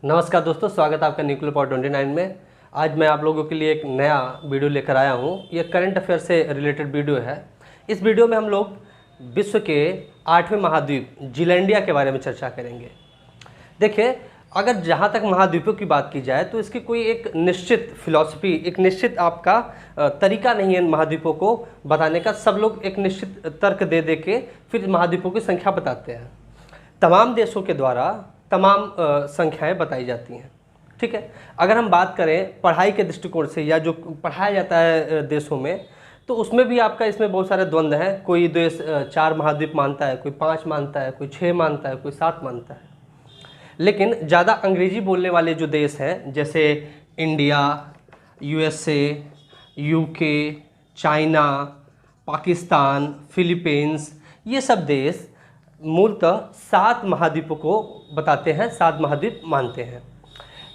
नमस्कार दोस्तों, स्वागत है आपका न्यूक्लियर पावर 29 में। आज मैं आप लोगों के लिए एक नया वीडियो लेकर आया हूँ। ये करंट अफेयर से रिलेटेड वीडियो है। इस वीडियो में हम लोग विश्व के 8वें महाद्वीप जीलैंडिया के बारे में चर्चा करेंगे। देखिए, अगर जहाँ तक महाद्वीपों की बात की जाए तो इसकी कोई एक निश्चित फिलॉसफी, एक निश्चित आपका तरीका नहीं है महाद्वीपों को बताने का। सब लोग एक निश्चित तर्क दे दे के फिर महाद्वीपों की संख्या बताते हैं। तमाम देशों के द्वारा तमाम संख्याएं बताई जाती हैं। ठीक है, अगर हम बात करें पढ़ाई के दृष्टिकोण से या जो पढ़ाया जाता है देशों में, तो उसमें भी आपका इसमें बहुत सारे द्वंद्व हैं। कोई देश 4 महाद्वीप मानता है, कोई 5 मानता है, कोई 6 मानता है, कोई 7 मानता है। लेकिन ज़्यादा अंग्रेजी बोलने वाले जो देश हैं, जैसे India, USA, UK, China, Pakistan, Philippines, ये सब देश मूलतः 7 महाद्वीपों को बताते हैं, 7 महाद्वीप मानते हैं।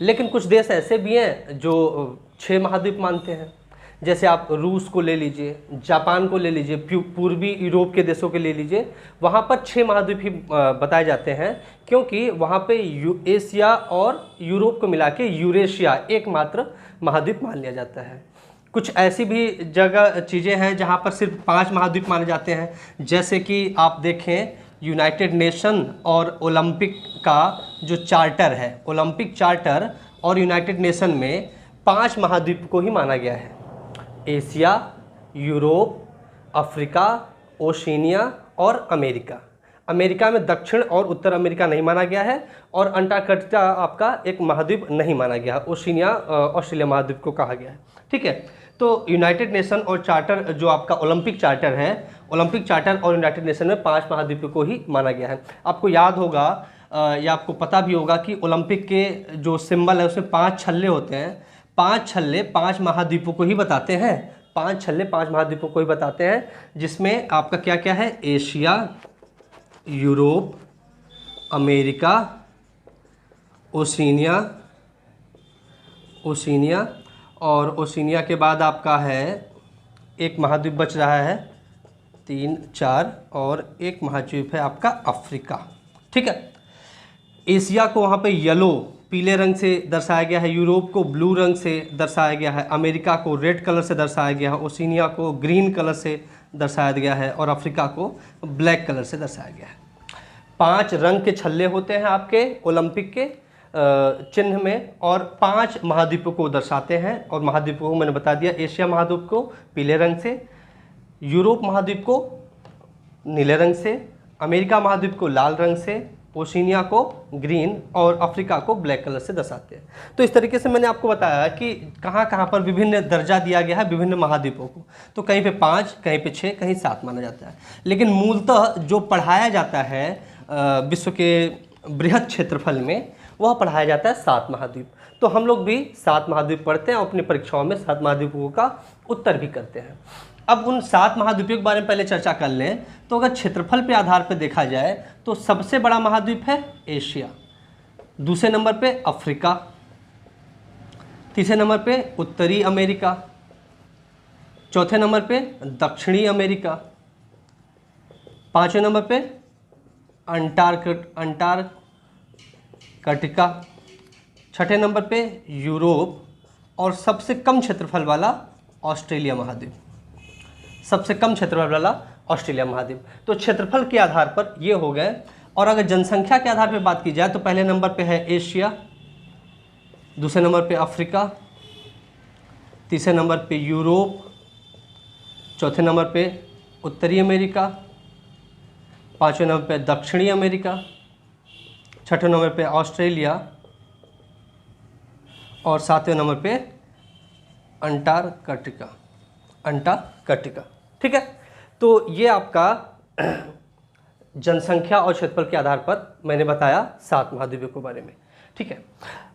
लेकिन कुछ देश ऐसे भी हैं जो 6 महाद्वीप मानते हैं। जैसे आप रूस को ले लीजिए, जापान को ले लीजिए, पूर्वी यूरोप के देशों के ले लीजिए, वहाँ पर 6 महाद्वीप ही बताए जाते हैं, क्योंकि वहाँ पे एशिया और यूरोप को मिला के यूरेशिया एकमात्र महाद्वीप मान लिया जाता है। कुछ ऐसी भी जगह चीज़ें हैं जहाँ पर सिर्फ 5 महाद्वीप माने जाते हैं। जैसे कि आप देखें, यूनाइटेड नेशन और ओलंपिक का जो चार्टर है, ओलंपिक चार्टर और यूनाइटेड नेशन में 5 महाद्वीप को ही माना गया है। एशिया, यूरोप, अफ्रीका, ओशिनिया और अमेरिका। अमेरिका में दक्षिण और उत्तर अमेरिका नहीं माना गया है, और अंटार्कटिका आपका एक महाद्वीप नहीं माना गया। ओशिनिया ऑस्ट्रेलिया महाद्वीप को कहा गया है। ठीक है, तो यूनाइटेड नेशन और चार्टर जो आपका ओलंपिक चार्टर है, ओलंपिक चार्टर और यूनाइटेड नेशन में 5 महाद्वीपों को ही माना गया है। आपको याद होगा या आपको पता भी होगा कि ओलंपिक के जो सिंबल है उसमें 5 छल्ले होते हैं। 5 छल्ले 5 महाद्वीपों को ही बताते हैं। 5 छल्ले 5 महाद्वीपों को ही बताते हैं, जिसमें आपका क्या क्या है, एशिया, यूरोप, अमेरिका, ओशिनिया और ओशिनिया के बाद आपका है एक महाद्वीप बच रहा है, 3, 4, और एक महाद्वीप है आपका अफ्रीका। ठीक है, एशिया को वहाँ पे येलो पीले रंग से दर्शाया गया है, यूरोप को ब्लू रंग से दर्शाया गया है, अमेरिका को रेड कलर से दर्शाया गया है, ओशिनिया को ग्रीन कलर से दर्शाया गया है, और अफ्रीका को ब्लैक कलर से दर्शाया गया है। 5 रंग के छल्ले होते हैं आपके ओलंपिक के चिन्ह में, और 5 महाद्वीपों को दर्शाते हैं। और महाद्वीपों को मैंने बता दिया, एशिया महाद्वीप को पीले रंग से, यूरोप महाद्वीप को नीले रंग से, अमेरिका महाद्वीप को लाल रंग से, ओशिनिया को ग्रीन और अफ्रीका को ब्लैक कलर से दर्शाते हैं। तो इस तरीके से मैंने आपको बताया कि कहाँ कहाँ पर विभिन्न दर्जा दिया गया है विभिन्न महाद्वीपों को। तो कहीं पे 5, कहीं पे 6, कहीं 7 माना जाता है। लेकिन मूलतः जो पढ़ाया जाता है विश्व के बृहद क्षेत्रफल में, वह पढ़ाया जाता है 7 महाद्वीप। तो हम लोग भी 7 महाद्वीप पढ़ते हैं और अपनी परीक्षाओं में 7 महाद्वीपों का उत्तर भी करते हैं। अब उन 7 महाद्वीपों के बारे में पहले चर्चा कर लें। तो अगर क्षेत्रफल के आधार पर देखा जाए तो सबसे बड़ा महाद्वीप है एशिया, दूसरे नंबर पे अफ्रीका, तीसरे नंबर पे उत्तरी अमेरिका, चौथे नंबर पे दक्षिणी अमेरिका, 5वें नंबर पे अंटार्कटिका, 6ठे नंबर पे यूरोप, और सबसे कम क्षेत्रफल वाला ऑस्ट्रेलिया महाद्वीप। सबसे कम क्षेत्रफल वाला ऑस्ट्रेलिया महाद्वीप। तो क्षेत्रफल के आधार पर ये हो गए। और अगर जनसंख्या के आधार पर बात की जाए तो पहले नंबर पे है एशिया, दूसरे नंबर पे अफ्रीका, तीसरे नंबर पे यूरोप, चौथे नंबर पे उत्तरी अमेरिका, 5वें नंबर पे दक्षिणी अमेरिका, 6ठे नंबर पे ऑस्ट्रेलिया, और 7वें नंबर पे अंटार्कटिका। ठीक है, तो ये आपका जनसंख्या और क्षेत्रफल के आधार पर मैंने बताया 7 महाद्वीपों के बारे में। ठीक है,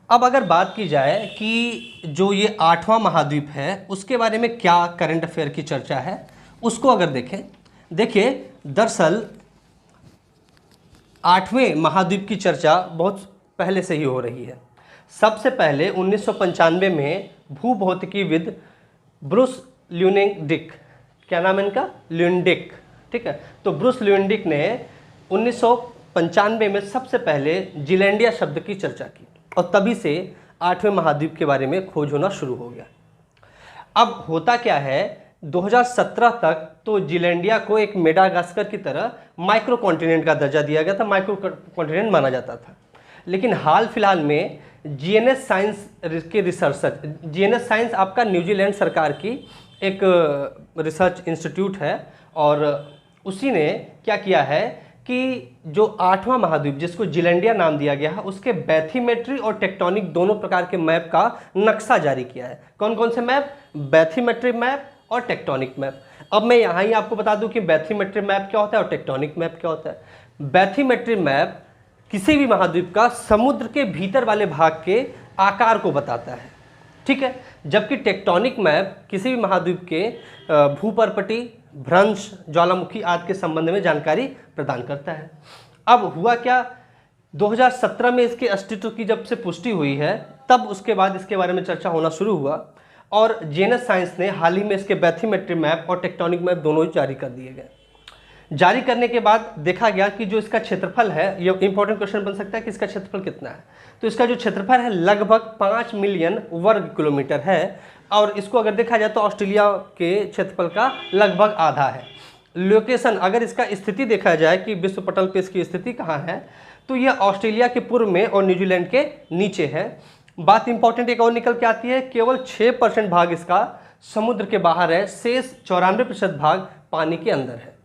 अब अगर बात की जाए कि जो ये 8वां महाद्वीप है उसके बारे में क्या करंट अफेयर की चर्चा है, उसको अगर देखें, देखिए दरअसल 8वें महाद्वीप की चर्चा बहुत पहले से ही हो रही है। सबसे पहले 1995 में भूभौतिकीविद ब्रूस ल्यूएंडिक, क्या नाम है इनका, ल्यूएंडिक, ठीक है, तो ब्रूस ल्यूएंडिक ने 1995 में सबसे पहले जीलैंडिया शब्द की चर्चा की। और तभी से 8वें महाद्वीप के बारे में खोज होना शुरू हो गया। अब होता क्या है, 2017 तक तो जीलैंडिया को एक मेडागास्कर की तरह माइक्रो कॉन्टिनेंट का दर्जा दिया गया था, माइक्रो कॉन्टिनेंट माना जाता था। लेकिन हाल फिलहाल में जीएनएस साइंस के रिसर्चर, जीएनएस साइंस आपका न्यूजीलैंड सरकार की एक रिसर्च इंस्टीट्यूट है, और उसी ने क्या किया है कि जो 8वां महाद्वीप जिसको जीलैंडिया नाम दिया गया है, उसके बैथीमेट्री और टेक्टोनिक दोनों प्रकार के मैप का नक्शा जारी किया है। कौन कौन से मैप? बैथीमेट्री मैप और टेक्टोनिक मैप। अब मैं यहाँ ही आपको बता दूं कि बैथीमेट्री मैप क्या होता है और टेक्टोनिक मैप क्या होता है। बैथीमेट्री मैप किसी भी महाद्वीप का समुद्र के भीतर वाले भाग के आकार को बताता है, ठीक है। जबकि टेक्टोनिक मैप किसी भी महाद्वीप के भूपर्पटी, भ्रंश, ज्वालामुखी आदि के संबंध में जानकारी प्रदान करता है। अब हुआ क्या, 2017 में इसके अस्तित्व की जब से पुष्टि हुई है, तब उसके बाद इसके बारे में चर्चा होना शुरू हुआ, और जीएनएस साइंस ने हाल ही में इसके बैथीमेट्री मैप और टेक्टोनिक मैप दोनों ही जारी कर दिए गए। जारी करने के बाद देखा गया कि जो इसका क्षेत्रफल है, ये इंपॉर्टेंट क्वेश्चन बन सकता है कि इसका क्षेत्रफल कितना है। तो इसका जो क्षेत्रफल है लगभग 5 मिलियन वर्ग किलोमीटर है, और इसको अगर देखा जाए तो ऑस्ट्रेलिया के क्षेत्रफल का लगभग आधा है। लोकेशन, अगर इसका स्थिति देखा जाए कि विश्व पटल पे इसकी स्थिति कहाँ है, तो यह ऑस्ट्रेलिया के पूर्व में और न्यूजीलैंड के नीचे है। बात इंपॉर्टेंट एक और निकल के आती है, केवल 6% भाग इसका समुद्र के बाहर है, शेष 94% भाग पानी के अंदर है।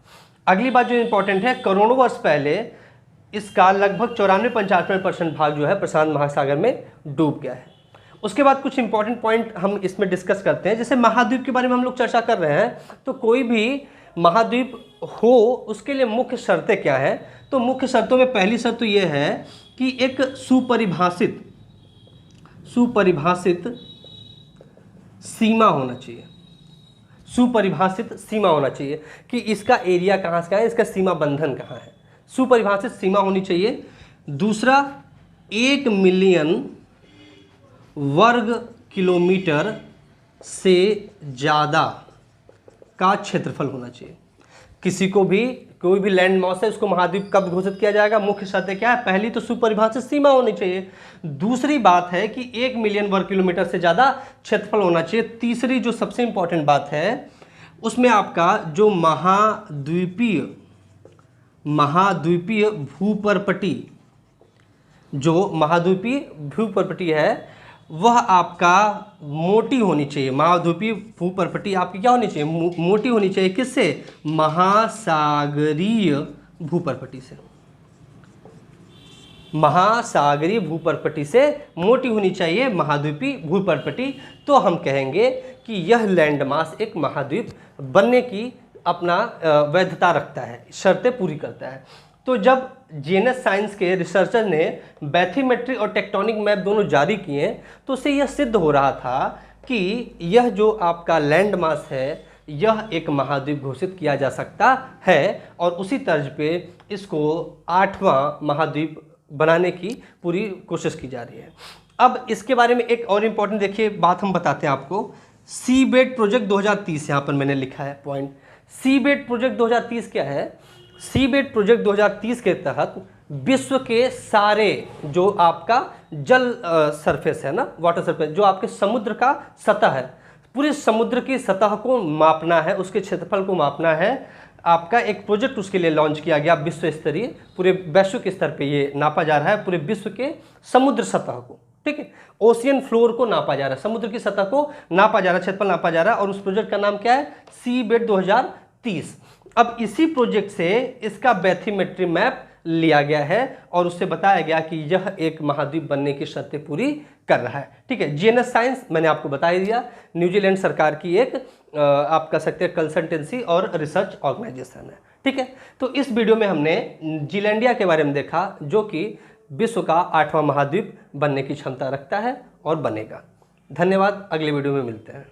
अगली बात जो इंपॉर्टेंट है, करोड़ों वर्ष पहले इसका लगभग 94-95% भाग जो है प्रशांत महासागर में डूब गया है। उसके बाद कुछ इंपॉर्टेंट पॉइंट हम इसमें डिस्कस करते हैं। जैसे महाद्वीप के बारे में हम लोग चर्चा कर रहे हैं, तो कोई भी महाद्वीप हो उसके लिए मुख्य शर्तें क्या है। तो मुख्य शर्तों में पहली शर्त तो यह है कि एक सुपरिभाषित सीमा होना चाहिए। सुपरिभाषित सीमा होना चाहिए कि इसका एरिया कहाँ से कहाँ है, इसका सीमा बंधन कहाँ है। सुपरिभाषित सीमा होनी चाहिए। दूसरा, 1 मिलियन वर्ग किलोमीटर से ज़्यादा का क्षेत्रफल होना चाहिए। किसी को भी कोई भी लैंड मास है उसको महाद्वीप कब घोषित किया जाएगा, मुख्य शर्तें क्या है? पहली तो सुपरिभाषित सीमा होनी चाहिए। दूसरी बात है कि 1 मिलियन वर्ग किलोमीटर से ज़्यादा क्षेत्रफल होना चाहिए। तीसरी जो सबसे इंपॉर्टेंट बात है, उसमें आपका जो महाद्वीपीय भूपर्पटी है वह आपका मोटी होनी चाहिए। महाद्वीपीय भूपर्पटी आपकी क्या होनी चाहिए? मोटी होनी चाहिए। किससे? महासागरीय भूपर्पटी से। महासागरीय भूपर्पटी से मोटी होनी चाहिए महाद्वीपीय भूपर्पटी। तो हम कहेंगे कि यह लैंडमास एक महाद्वीप बनने की अपना वैधता रखता है, शर्तें पूरी करता है। तो जब जीएनएस साइंस के रिसर्चर ने बैथीमेट्री और टेक्टोनिक मैप दोनों जारी किए, तो उससे यह सिद्ध हो रहा था कि यह जो आपका लैंड मास है यह एक महाद्वीप घोषित किया जा सकता है, और उसी तर्ज पे इसको 8वां महाद्वीप बनाने की पूरी कोशिश की जा रही है। अब इसके बारे में एक और इम्पोर्टेंट देखिए बात हम बताते हैं आपको। सीबेड प्रोजेक्ट 2030, यहाँ पर मैंने लिखा है पॉइंट। सीबेड प्रोजेक्ट 2030 क्या है? सीबेड प्रोजेक्ट 2030 के तहत विश्व के सारे जो आपका जल सरफेस है ना, वाटर सरफेस, जो आपके समुद्र का सतह है, पूरे समुद्र की सतह को मापना है, उसके क्षेत्रफल को मापना है। आपका एक प्रोजेक्ट उसके लिए लॉन्च किया गया विश्व स्तरीय, पूरे वैश्विक स्तर पे ये नापा जा रहा है पूरे विश्व के समुद्र सतह को, ठीक है। ओशियन फ्लोर को नापा जा रहा है, समुद्र की सतह को नापा जा रहा है, क्षेत्रफल नापा जा रहा है, और उस प्रोजेक्ट का नाम क्या है? सीबेड 2030। अब इसी प्रोजेक्ट से इसका बैथीमेट्री मैप लिया गया है और उससे बताया गया कि यह एक महाद्वीप बनने की शर्तें पूरी कर रहा है, ठीक है। जीएनएस साइंस मैंने आपको बता ही दिया, न्यूजीलैंड सरकार की एक आप कह सकते हैं कंसल्टेंसी और रिसर्च ऑर्गेनाइजेशन है, ठीक है। तो इस वीडियो में हमने जीलैंडिया के बारे में देखा, जो कि विश्व का 8वां महाद्वीप बनने की क्षमता रखता है और बनेगा। धन्यवाद, अगले वीडियो में मिलते हैं।